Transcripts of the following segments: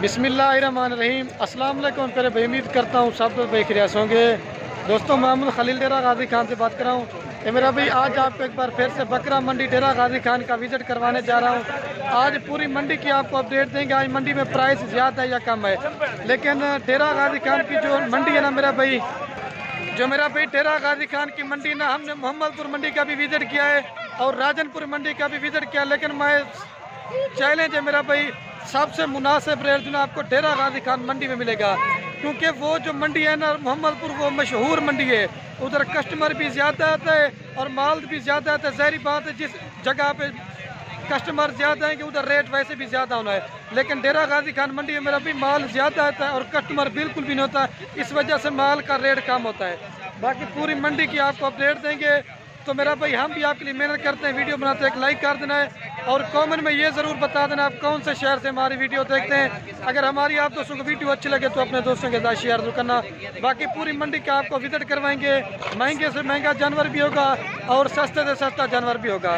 बिस्मिल्लाहिर्रहमानिर्रहीम। अस्सलाम वालेकुम। पहले भाई उम्मीद करता हूँ सब भाई खिरियास होंगे। दोस्तों, मोहम्मद खलील डेरा गाजी खान से बात कर रहा हूँ। ये मेरा भाई आज आपको एक बार फिर से बकरा मंडी डेरा गाजी खान का विजिट करवाने जा रहा हूँ। आज पूरी मंडी की आपको अपडेट देंगे। आज मंडी में प्राइस ज़्यादा है या कम है, लेकिन डेरा गाजी खान की जो मंडी है ना मेरा भाई, डेरा गाजी खान की मंडी ना, हमने मोहम्मदपुर मंडी का भी विजिट किया है और राजनपुर मंडी का भी विजिट किया, लेकिन मैं चैलेंज है मेरा भाई, सबसे मुनासिब रेट जो ना आपको डेरा गाजी खान मंडी में मिलेगा। क्योंकि वो जो मंडी है ना मोहम्मदपुर, वो मशहूर मंडी है। उधर कस्टमर भी ज़्यादा आता है और माल भी ज़्यादा आता है। ज़ाहिर बात है, जिस जगह पे कस्टमर ज़्यादा है कि उधर रेट वैसे भी ज़्यादा होना है। लेकिन डेरा गाजी खान मंडी में मेरा भी माल ज़्यादा आता है और कस्टमर बिल्कुल भी नहीं होता, इस वजह से माल का रेट कम होता है। बाकी पूरी मंडी की आपको अपडेट देंगे। तो मेरा भाई, हम भी आपके लिए मेहनत करते हैं, वीडियो बनाते हैं, एक लाइक कर देना है और कमेंट में ये ज़रूर बता देना आप कौन से शहर से हमारी वीडियो देखते हैं। अगर हमारी आप दोस्तों को वीडियो अच्छी लगे तो अपने दोस्तों के साथ शेयर जरूर करना। बाकी पूरी मंडी का आपको विजिट करवाएंगे। महंगे से महंगा जानवर भी होगा और सस्ते से सस्ता जानवर भी होगा।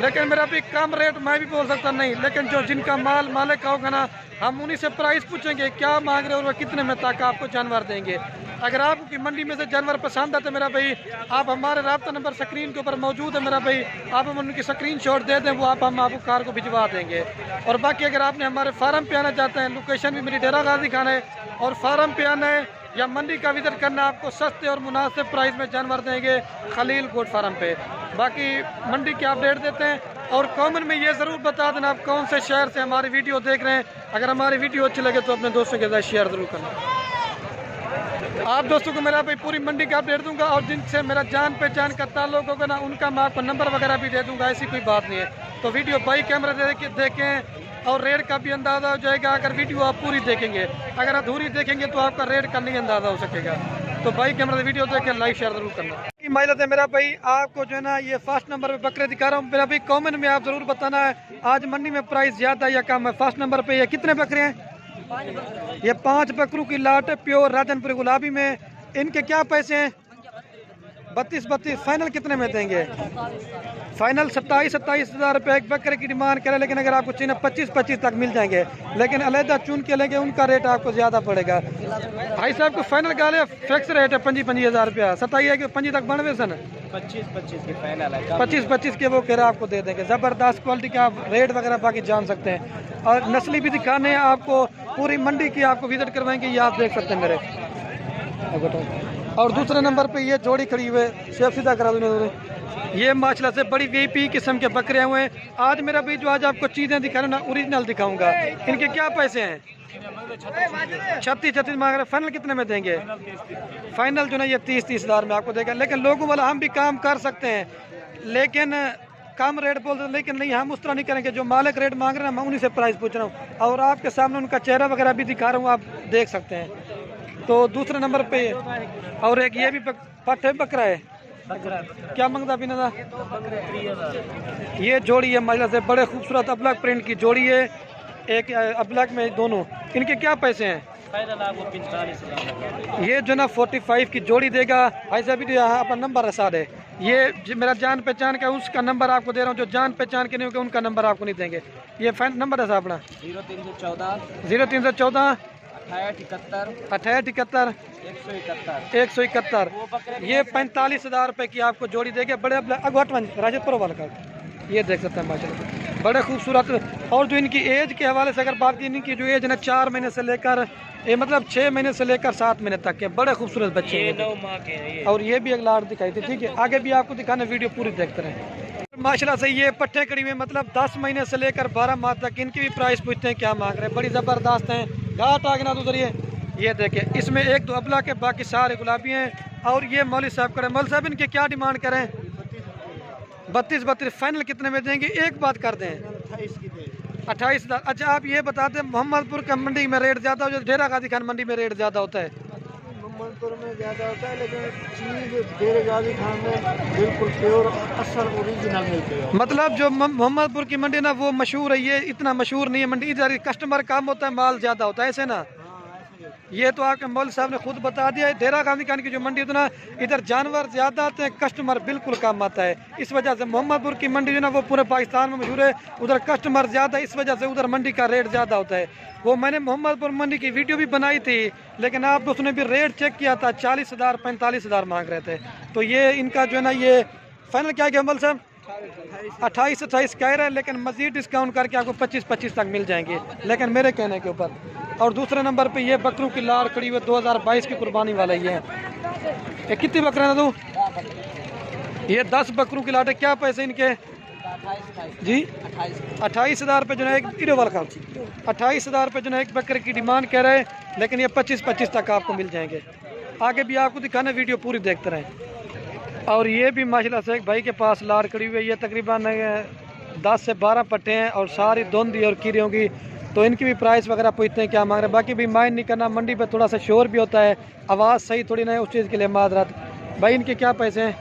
लेकिन मेरा भी कम रेट मैं भी बोल सकता नहीं, लेकिन जो जिनका माल मालिक का होगा ना, हम उन्हीं से प्राइस पूछेंगे क्या मांग रहे हो और कितने में तक आपको जानवर देंगे। अगर आपकी मंडी में से जानवर पसंद आते मेरा भाई, आप हमारे राब्ता नंबर स्क्रीन के ऊपर मौजूद है मेरा भाई, आप हम उनकी स्क्रीनशॉट दे दें, वो हम आपको कार को भिजवा देंगे। और बाकी अगर आपने हमारे फार्म पे आना चाहते हैं, लोकेशन भी मेरी डेरा गाजी खान है, और फार्म पे आना है या मंडी का विजिट करना, आपको सस्ते और मुनासिब प्राइस में जानवर देंगे खलील गोट फार्म पे। बाकी मंडी की अपडेट देते हैं और कमेंट में ये ज़रूर बता देना आप कौन से शहर से हमारी वीडियो देख रहे हैं। अगर हमारी वीडियो अच्छी लगे तो अपने दोस्तों के साथ शेयर ज़रूर करना। आप दोस्तों को मेरा भाई पूरी मंडी का अपडेट दूंगा और जिनसे मेरा जान पहचान का ताल्लुक होगा ना, उनका मैं आपको नंबर वगैरह भी दे दूंगा, ऐसी कोई बात नहीं है। तो वीडियो बाई कैमरा देखें और रेट का भी अंदाज़ा हो जाएगा अगर वीडियो आप पूरी देखेंगे। अगर अधूरी देखेंगे तो आपका रेट का नहीं अंदाज़ा हो सकेगा। तो बाई कैमरा से वीडियो देखें, लाइक शेयर जरूर करना। महिला मेरा भाई, आपको जो है ना ये फर्स्ट नंबर पे बकरे दिखा रहा हूँ मेरा भाई, कमेंट में आप ज़रूर बताना है आज मंडी में प्राइस ज़्यादा या कम है। फर्स्ट नंबर पे ये कितने बकरे हैं? ये 5 बकरों की लाट है, प्योर राजनपुर गुलाबी में। इनके क्या पैसे हैं? 32 फाइनल कितने में देंगे? फाइनल 27 हज़ार रुपये एक बकरे की डिमांड करें, लेकिन अगर आपको चाहिए 25 तक मिल जाएंगे, लेकिन अलहदा चुन के लेंगे उनका रेट आपको ज़्यादा पड़ेगा। भाई साहब को फाइनल का फिक्स रेट है 25 हज़ार रुपया। 27 है कि 25 तक बनवे सन 25 के फाइनल है, 25 के वो कह रहा आपको दे देंगे। ज़बरदस्त क्वालिटी का आप रेट वगैरह बाकी जान सकते हैं और नस्ली भी दिखाने हैं आपको, पूरी मंडी की आपको विजिट करवाएंगे, ये आप देख सकते हैं मेरे। और दूसरे नंबर पे ये जोड़ी खड़ी हुई है, शेफ सीधा करा दूँ। ये माशाल्लाह से बड़ी वीपी किस्म के बकरे हुए हैं। आज मेरा भाई जो आज आपको चीज़ें दिखा रहा हूँ ना, ओरिजिनल दिखाऊंगा। इनके क्या पैसे हैं? 36 मांग रहे। फाइनल कितने में देंगे? फाइनल जो ना ये 30 हज़ार में आपको देगा। लेकिन लोगों वाला हम भी काम कर सकते हैं, लेकिन कम रेट बोलते हैं, लेकिन नहीं, हम उस तरह नहीं करेंगे। जो मालिक रेट मांग रहे हैं मैं उन्हीं से प्राइस पूछ रहा हूँ और आपके सामने उनका चेहरा वगैरह भी दिखा रहा हूँ, आप देख सकते हैं। तो दूसरे नंबर पे और एक ये भी पट्टे बकरा है, क्या मंगता भी ना? ये जोड़ी है महिला से, बड़े खूबसूरत अबलग प्रिंट की जोड़ी है, एक अबलग में दोनों। इनके क्या पैसे हैं? ये जो ना 45 की जोड़ी देगा। भाई साहब भी यहाँ अपना नंबर रसा दे, ये मेरा जान पहचान का उसका नंबर आपको दे रहा हूँ, जो जान पहचान के नहीं होगा उनका नंबर आपको नहीं देंगे। ये नंबर है अपना 0314 6871 171। ये 45 हज़ार रुपये की आपको जोड़ी देंगे। बड़े अगवटवन राजपुर वाला का, ये देख सकते हैं माशाल्लाह, बड़े खूबसूरत। और जो इनकी एज के हवाले से अगर बात की, इनकी जो एज है ना 4 महीने से लेकर ये मतलब 6 महीने से लेकर 7 महीने तक के बड़े खूबसूरत बच्चे हैं। और ये भी एक लाट दिखाई थी, ठीक है, आगे भी आपको दिखाना, वीडियो पूरी देखते रहे। माशाल्लाह से ये पट्टे कड़ी हुए मतलब 10 महीने से लेकर 12 माह तक, इनकी भी प्राइस पूछते हैं क्या मांग रहे हैं। बड़ी ज़बरदस्त हैं। घाट आगे ना दूसरी ये देखें, इसमें 1-2 अबला के, बाकी सारे गुलाबी हैं। और ये मौली साहब करें, मौली साहब इनके क्या डिमांड करें? 32 फाइनल कितने में देंगे? एक बात कर दें 28 हज़ार। अच्छा आप ये बता दें, मोहम्मदपुर का मंडी में रेट ज़्यादा हो, डेरा गाजी खान मंडी में रेट ज़्यादा होता है? मोहम्मदपुर में ज़्यादा होता है, लेकिन चीज़ डेरा गाजी खान में बिल्कुल प्योर असल ओरिजिनल मिलती है। मतलब जो मोहम्मदपुर की मंडी ना वो मशहूर है, ये इतना मशहूर नहीं है मंडी। इधर कस्टमर कम होता है, माल ज़्यादा होता है, ऐसे ना? ये तो आपके मौलवी साहब ने खुद बता दिया है। डेरा गांधी खान की जो मंडी है ना, इधर जानवर ज़्यादा आते हैं, कस्टमर बिल्कुल कम आता है। इस वजह से मोहम्मदपुर की मंडी जो ना वो पूरे पाकिस्तान में मशहूर है, उधर कस्टमर ज़्यादा, इस वजह से उधर मंडी का रेट ज़्यादा होता है। वो मैंने मोहम्मदपुर मंडी की वीडियो भी बनाई थी, लेकिन आप उसने भी रेट चेक किया था, 40,000 45,000 मांग रहे थे। तो ये इनका जो है ना, ये फाइनल क्या गया मौलवी साहब? 28-28 कह रहे हैं, लेकिन मजीद डिस्काउंट करके आपको 25-25 तक मिल जाएंगे, लेकिन मेरे कहने के ऊपर। और दूसरे नंबर पे ये बकरों की लाड़ खड़ी हुई 2022 की कुर्बानी वाला ये कितनी बकरे ना तू? ये 10 बकरों की लाड़ है। क्या पैसे इनके जी? 28,000 रुपये जो है एक किलो वाला का, 28,000 रुपये जो है एक बकरे की डिमांड कह रहे हैं, लेकिन ये 25-25 तक आपको मिल जाएंगे। आगे भी आपको दिखाना, वीडियो पूरी देखते रहें। और ये भी माशाल्लाह से एक भाई के पास लाड़ खड़ी हुई है, ये तकरीबन 10 से 12 पट्टे हैं और सारी धुंधी और कीड़ियों की। तो इनकी भी प्राइस वगैरह पूछते हैं क्या मांग रहे हैं। बाकी भी माइंड नहीं करना, मंडी पे थोड़ा सा शोर भी होता है, आवाज़ सही थोड़ी ना है, उस चीज़ के लिए माजरत। भाई इनके क्या पैसे हैं?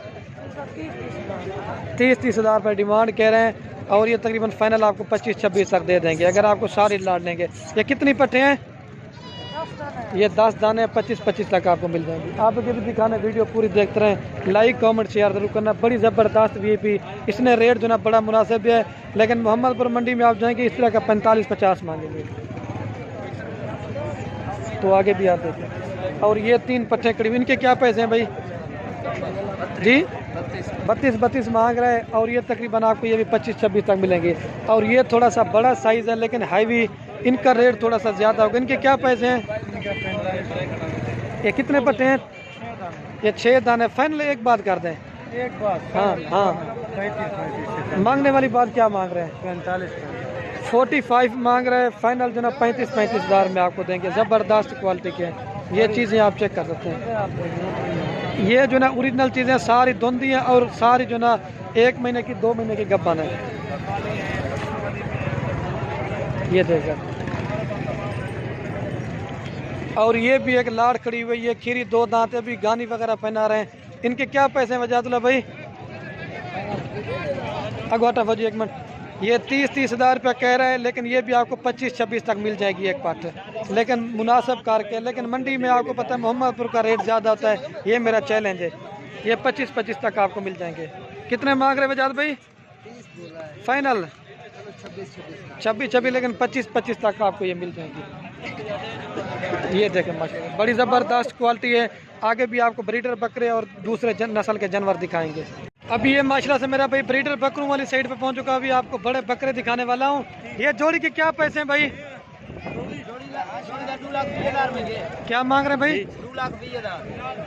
30,000 रुपये डिमांड कह रहे हैं, और ये तकरीबन फाइनल आपको 25-26 तक दे देंगे अगर आपको सारी लाड़ लेंगे। ये कितनी पट्टे हैं? ये 10 दाने 25-25 तक आपको मिल जाएंगे। आप भी दिखाना, वीडियो पूरी देखते रहें, लाइक कमेंट शेयर जरूर करना। बड़ी ज़बरदस्त वीआईपी, इसने रेट जो ना बड़ा मुनासिब है, लेकिन मोहम्मदपुर मंडी में आप जाएंगे इस तरह का 45-50 मांगेंगे। तो आगे भी आप देखें। और ये 3 पट्टे करीब, इनके क्या पैसे हैं भाई जी? 32 मांग रहे हैं, और ये तकरीबन आपको ये भी 25-26 तक मिलेंगे। और ये थोड़ा सा बड़ा साइज़ है, लेकिन हैवी, इनका रेट थोड़ा सा ज़्यादा होगा। इनके क्या पैसे हैं? ये कितने पट्टे हैं? ये 6 दाने। फाइनल एक बात कर दें, एक बात, हाँ मांगने वाली बात क्या मांग रहे हैं? 45 मांग रहे हैं। फाइनल जो ना 35-35 हज़ार में आपको देंगे। ज़बरदस्त क्वालिटी के ये चीज़ें आप चेक कर सकते हैं। ये जो ना ओरिजिनल चीज़ें सारी धुंधी हैं, और सारी जो ना 1 महीने की 2 महीने की गब्बन है। ये देखा। और ये भी एक लाड़ खड़ी हुई है, खीरी 2 दांत, अभी गानी वगैरह पहना रहे हैं। इनके क्या पैसे हैं वजातुल्लाह भाई? अगवाटा फौजी एक मिनट। ये 30 हज़ार रुपया कह रहा है, लेकिन ये भी आपको 25-26 तक मिल जाएगी एक पाट, लेकिन मुनासिब करके। लेकिन मंडी में आपको पता है मोहम्मदपुर का रेट ज़्यादा होता है, ये मेरा चैलेंज है। ये 25-25 तक आपको मिल जाएंगे। कितने मांग रहे वजात भाई? फाइनल 26-26, लेकिन 25-25 तक आपको ये मिल जाएंगी। ये देखें माशाल्लाह, बड़ी ज़बरदस्त क्वालिटी है। आगे भी आपको ब्रीडर बकरे और दूसरे नस्ल के जानवर दिखाएंगे। अभी ये माशाल्लाह से मेरा भाई ब्रीडर बकरों वाली साइड पे पहुंच चुका। अभी आपको बड़े बकरे दिखाने वाला हूँ। ये जोड़ी के क्या पैसे हैं भाई? 2,20,000 में क्या मांग रहे हैं भाई?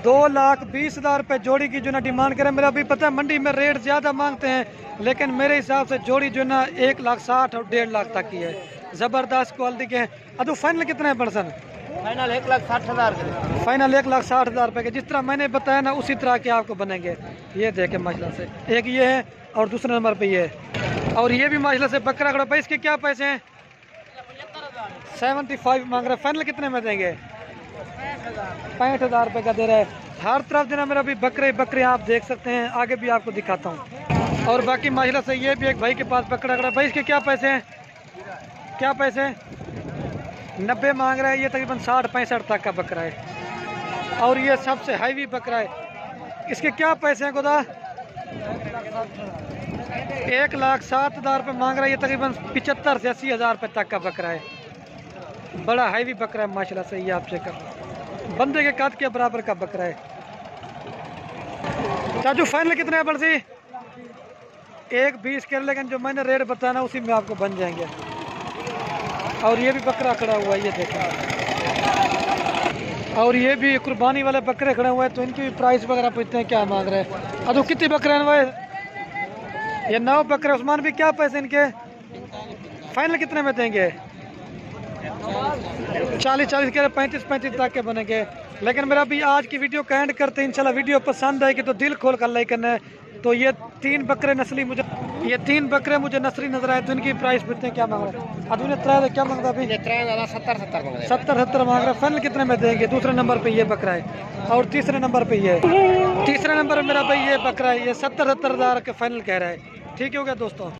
2,20,000 रुपये जोड़ी की जो ना डिमांड करें। मेरा भी पता है मंडी में रेट ज़्यादा मांगते हैं, लेकिन मेरे हिसाब से जोड़ी जो ना 1,60,000 और 1.5 लाख तक की है। ज़बरदस्त क्वालिटी के हैं। अब फाइनल कितने हैं पर्सन? फाइनल 1,60,000 के। फाइनल 1,60,000 रुपये के। जिस तरह मैंने बताया ना, उसी तरह के आपको बनेंगे। ये देखें माशाल्लाह से, एक ये है और दूसरे नंबर पे ये है। और ये भी माशाल्लाह से बकरा खड़ा। भाई इसके क्या पैसे हैं? 75 मांग रहे हैं। फाइनल कितने में देंगे? 65,000 रुपये का दे रहा है। हर तरफ देना मेरा भी बकरे बकरे आप देख सकते हैं। आगे भी आपको दिखाता हूँ। और बाकी माशाल्लाह से ये भी एक भाई के पास बकरा खड़ा। भाई इसके क्या पैसे हैं? क्या पैसे? 90 मांग रहा है। ये तकरीबन 60-65 तक का बकरा है, और ये सबसे हैवी बकरा है। इसके क्या पैसे हैं खुदा? 1,07,000 रुपये मांग रहा है। ये तकरीबन 75 से 80,000 रुपये तक का बकरा है। बड़ा हैवी बकरा है माशाल्लाह से। ये आप चेक कर, बंदे के कद के बराबर का बकरा है। चाचू फाइनल कितने है बड़सी? 1,20 के, लेकिन जो मैंने रेट बताया ना उसी में आपको बन जाएंगे। और ये भी बकरा खड़ा हुआ है, ये देखा। और ये भी कुर्बानी वाले बकरे खड़े हुए हैं, तो इनकी भी प्राइस वगैरह पूछते हैं क्या मांग रहे हैं। अब कितने बकरे हैं भाई? ये 9 बकरे। उस्मान भी क्या पैसे इनके? फाइनल कितने में देंगे? 40-40 के 35-35 तक के बनेंगे। लेकिन मेरा भी आज की वीडियो का एंड करते हैं। इंशाल्लाह वीडियो पसंद आएगी तो दिल खोल कर लाइक करना है। तो ये 3 बकरे नस्ली मुझे नस्ली नजर आए, तो इनकी प्राइस पूछते हैं क्या मांग रहे हैं। अब उन्हें क्या मांगता अभी? 70 मांग रहे हैं। फाइनल कितने में देंगे? दूसरे नंबर पे ये बकरा है, और तीसरे नंबर पे ये है। तीसरे नंबर पे मेरा भाई ये बकरा है। ये 70-70 हज़ार के फाइनल कह रहा है। ठीक हो गया दोस्तों।